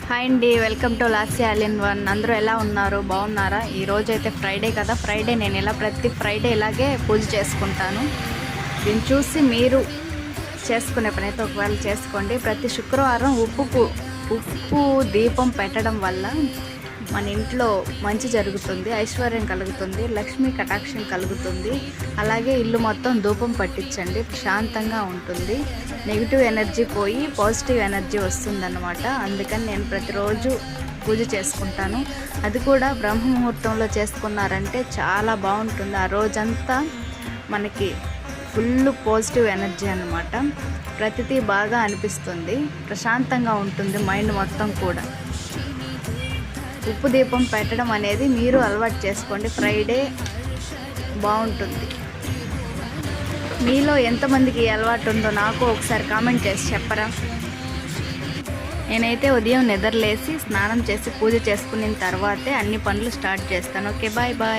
Hi అండి, welcome to Lasya all in one. అందరూ ఎలా ఉన్నారు? బాగున్నారా? ఈరోజు అయితే ఫ్రైడే కదా, ఫ్రైడే నేను ప్రతి ఫ్రైడే ఇలాగే పూజ చేసుకుంటాను. దీన్ని చూసి మీరు చేసుకునే పని అయితే ఒకవేళ చేసుకోండి. ప్రతి శుక్రవారం ఉప్పు దీపం పెట్టడం వల్ల మన ఇంట్లో మంచి జరుగుతుంది, ఐశ్వర్యం కలుగుతుంది, లక్ష్మీ కటాక్షం కలుగుతుంది. అలాగే ఇల్లు మొత్తం ధూపం పట్టించండి, ప్రశాంతంగా ఉంటుంది. నెగిటివ్ ఎనర్జీ పోయి పాజిటివ్ ఎనర్జీ వస్తుందన్నమాట. అందుకని నేను ప్రతిరోజు పూజ చేసుకుంటాను. అది కూడా బ్రహ్మ ముహూర్తంలో చేసుకున్నారంటే చాలా బాగుంటుంది. ఆ రోజంతా మనకి ఫుల్ పాజిటివ్ ఎనర్జీ అన్నమాట. ప్రతిదీ బాగా అనిపిస్తుంది, ప్రశాంతంగా ఉంటుంది మైండ్ మొత్తం కూడా. ఉప్పు దీపం పెట్టడం అనేది మీరు అలవాటు చేసుకోండి. ఫ్రైడే బాగుంటుంది. మీలో ఎంతమందికి అలవాటు ఉందో నాకు ఒకసారి కామెంట్ చేసి చెప్పరా. నేనైతే ఉదయం నిద్రలేసి స్నానం చేసి పూజ చేసుకున్న తర్వాతే అన్ని పనులు స్టార్ట్ చేస్తాను. Okay, bye bye.